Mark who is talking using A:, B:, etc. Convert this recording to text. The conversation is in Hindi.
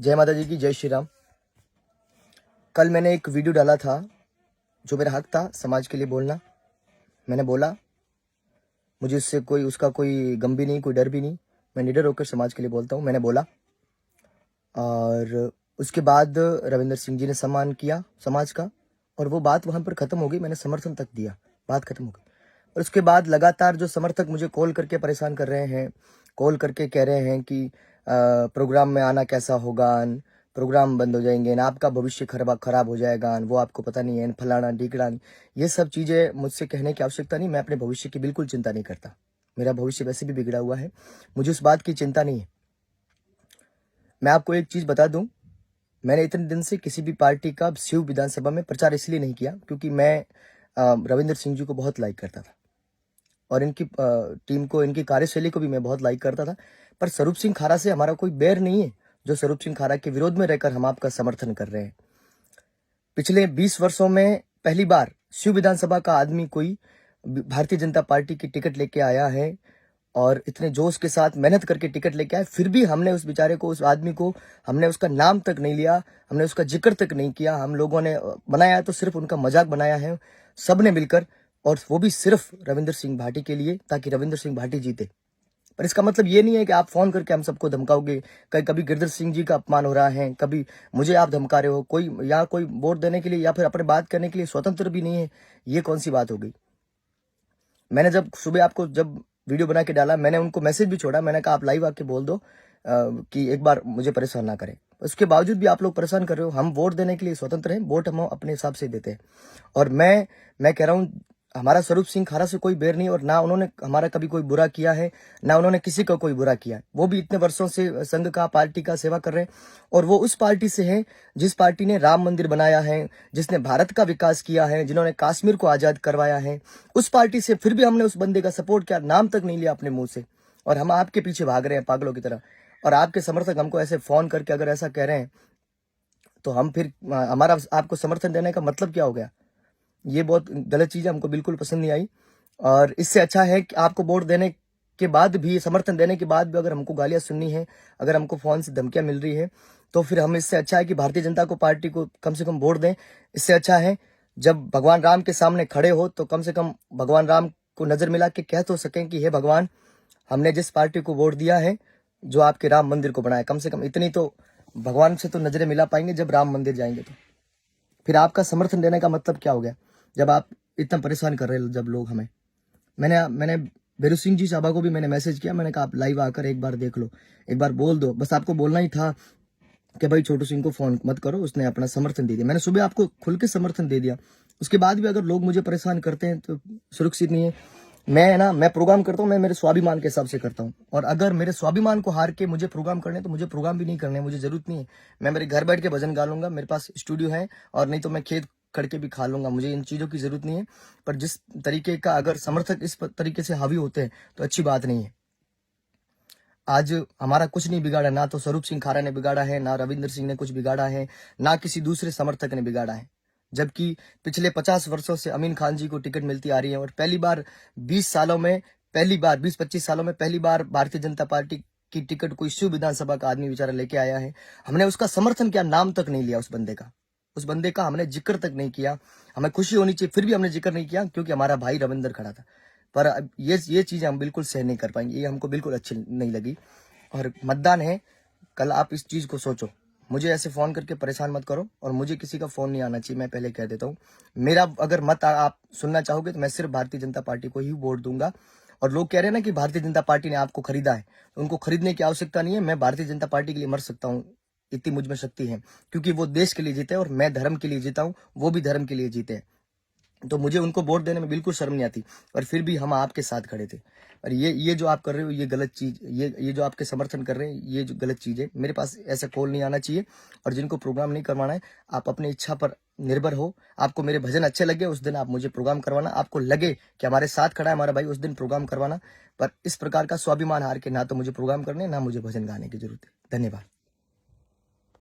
A: जय माता जी की, जय श्री राम। कल मैंने एक वीडियो डाला था जो मेरा हक था समाज के लिए बोलना। मैंने बोला, मुझे उससे उसका कोई गम भी नहीं, कोई डर भी नहीं। मैं निडर होकर समाज के लिए बोलता हूँ। मैंने बोला और उसके बाद रविंद्र सिंह जी ने सम्मान किया समाज का और वो बात वहां पर खत्म हो गई। मैंने समर्थन तक दिया, बात खत्म हो गई। और उसके बाद लगातार जो समर्थक मुझे कॉल करके परेशान कर रहे हैं, कॉल करके कह रहे हैं कि प्रोग्राम में आना कैसा होगा, प्रोग्राम बंद हो जाएंगे ना, आपका भविष्य खराब हो जाएगा, वो आपको पता नहीं है, फलाना ढीकड़ा। ये सब चीजें मुझसे कहने की आवश्यकता नहीं। मैं अपने भविष्य की बिल्कुल चिंता नहीं करता। मेरा भविष्य वैसे भी बिगड़ा हुआ है, मुझे उस बात की चिंता नहीं है। मैं आपको एक चीज बता दूं, मैंने इतने दिन से किसी भी पार्टी का शिव विधानसभा में प्रचार इसलिए नहीं किया क्योंकि मैं रविंद्र सिंह जी को बहुत लाइक करता था और इनकी टीम को, इनकी कार्यशैली को भी मैं बहुत लाइक करता था। पर स्वरूप सिंह खारा से हमारा कोई बैर नहीं है जो स्वरूप सिंह खारा के विरोध में रहकर हम आपका समर्थन कर रहे हैं। पिछले 20 वर्षों में पहली बार शिव विधानसभा का आदमी कोई भारतीय जनता पार्टी की टिकट लेके आया है और इतने जोश के साथ मेहनत करके टिकट लेके आए। फिर भी हमने उस बेचारे को, उस आदमी को, हमने उसका नाम तक नहीं लिया, हमने उसका जिक्र तक नहीं किया। हम लोगों ने बनाया तो सिर्फ उनका मजाक बनाया है सबने मिलकर, और वो भी सिर्फ रविंद्र सिंह भाटी के लिए, ताकि रविंद्र सिंह भाटी जीते। पर इसका मतलब ये नहीं है कि आप फोन करके हम सबको धमकाओगे। कभी गिरधर सिंह जी का अपमान हो रहा है, कभी मुझे आप धमका रहे हो। कोई यहाँ कोई वोट देने के लिए या फिर अपने बात करने के लिए स्वतंत्र भी नहीं है। ये कौन सी बात हो गई। मैंने जब सुबह आपको जब वीडियो बना के डाला, मैंने उनको मैसेज भी छोड़ा। मैंने कहा आप लाइव आके बोल दो कि एक बार मुझे परेशान ना करें। उसके बावजूद भी आप लोग परेशान कर रहे हो। हम वोट देने के लिए स्वतंत्र हैं, वोट हम अपने हिसाब से देते हैं। और मैं कह रहा हूँ, हमारा स्वरूप सिंह खारा से कोई बैर नहीं, और ना उन्होंने हमारा कभी कोई बुरा किया है, ना उन्होंने किसी का कोई बुरा किया है। वो भी इतने वर्षों से संघ का, पार्टी का सेवा कर रहे हैं, और वो उस पार्टी से है जिस पार्टी ने राम मंदिर बनाया है, जिसने भारत का विकास किया है, जिन्होंने कश्मीर को आजाद करवाया है। उस पार्टी से फिर भी हमने उस बंदे का सपोर्ट किया, नाम तक नहीं लिया अपने मुंह से, और हम आपके पीछे भाग रहे हैं पागलों की तरह। और आपके समर्थक हमको ऐसे फोन करके अगर ऐसा कह रहे हैं तो हम फिर हमारा आपको समर्थन देने का मतलब क्या हो गया। ये बहुत गलत चीज है, हमको बिल्कुल पसंद नहीं आई। और इससे अच्छा है कि आपको वोट देने के बाद भी, समर्थन देने के बाद भी अगर हमको गालियां सुननी है, अगर हमको फोन से धमकियां मिल रही है, तो फिर हम, इससे अच्छा है कि भारतीय जनता को, पार्टी को कम से कम वोट दें। इससे अच्छा है जब भगवान राम के सामने खड़े हो तो कम से कम भगवान राम को नजर मिला के कह तो सकें कि हे भगवान, हमने जिस पार्टी को वोट दिया है, जो आपके राम मंदिर को बनाया, कम से कम इतनी तो भगवान से तो नजरें मिला पाएंगे जब राम मंदिर जाएंगे। तो फिर आपका समर्थन देने का मतलब क्या हो गया जब आप इतना परेशान कर रहे हो जब लोग हमें। मैंने बेरू सिंह जी साहबा को भी मैंने मैसेज किया। मैंने कहा आप लाइव आकर एक बार देख लो, एक बार बोल दो। बस आपको बोलना ही था कि भाई छोटू सिंह को फोन मत करो, उसने अपना समर्थन दे दिया। मैंने सुबह आपको खुल के समर्थन दे दिया। उसके बाद भी अगर लोग मुझे परेशान करते हैं तो सुरक्षित नहीं है। मैं प्रोग्राम करता हूँ, मैं मेरे स्वाभिमान के हिसाब से करता हूँ। और अगर मेरे स्वाभिमान को हार के मुझे प्रोग्राम करने तो मुझे प्रोग्राम भी नहीं करने, मुझे जरूरत नहीं है। मैं मेरे घर बैठ के भजन गा लूंगा, मेरे पास स्टूडियो है, और नहीं तो मैं खेत खड़ भी खा लूंगा। मुझे इन चीजों की जरूरत नहीं है। पर जिस तरीके का अगर समर्थक इस तरीके से हावी होते हैं तो अच्छी बात नहीं है। आज हमारा कुछ नहीं बिगाड़ा, ना तो स्वरूप सिंह खारा ने बिगाड़ा है, ना रविंद्र सिंह ने कुछ बिगाड़ा है, ना किसी दूसरे समर्थक ने बिगाड़ा है। जबकि पिछले 50 वर्षों से अमीन खान जी को टिकट मिलती आ रही है, और पहली बार 20 सालों में, पहली बार 20-25 सालों में पहली बार भारतीय जनता पार्टी की टिकट कोई शिव विधानसभा का आदमी बेचारा लेके आया है। हमने उसका समर्थन किया, नाम तक नहीं लिया उस बंदे का हमने जिक्र तक नहीं किया। हमें खुशी होनी चाहिए, फिर भी हमने जिक्र नहीं किया क्योंकि हमारा भाई रविंद्र खड़ा था। पर अब ये चीजें हम बिल्कुल सहन नहीं कर पाएंगे, ये हमको बिल्कुल अच्छी नहीं लगी। और मतदान है कल, आप इस चीज को सोचो। मुझे ऐसे फोन करके परेशान मत करो, और मुझे किसी का फोन नहीं आना चाहिए, मैं पहले कह देता हूँ। मेरा अगर मत आप सुनना चाहोगे तो मैं सिर्फ भारतीय जनता पार्टी को ही वोट दूंगा। और लोग कह रहे हैं ना कि भारतीय जनता पार्टी ने आपको खरीदा है, तो उनको खरीदने की आवश्यकता नहीं है। मैं भारतीय जनता पार्टी के लिए मर सकता हूँ, इतनी मुझ में शक्ति है, क्योंकि वो देश के लिए जीते और मैं धर्म के लिए जीता हूँ, वो भी धर्म के लिए जीते हैं। तो मुझे उनको वोट देने में बिल्कुल शर्म नहीं आती, और फिर भी हम आपके साथ खड़े थे। और ये जो आप कर रहे हो, ये गलत चीज, ये जो आपके समर्थन कर रहे हैं, ये जो गलत चीज है। मेरे पास ऐसा कॉल नहीं आना चाहिए। और जिनको प्रोग्राम नहीं करवाना है, आप अपनी इच्छा पर निर्भर हो। आपको मेरे भजन अच्छे लगे उस दिन आप मुझे प्रोग्राम करवाना, आपको लगे कि हमारे साथ खड़ा है हमारा भाई, उस दिन प्रोग्राम करवाना। पर इस प्रकार का स्वाभिमान हार के ना तो मुझे प्रोग्राम करने, ना मुझे भजन गाने की जरूरत है। धन्यवाद।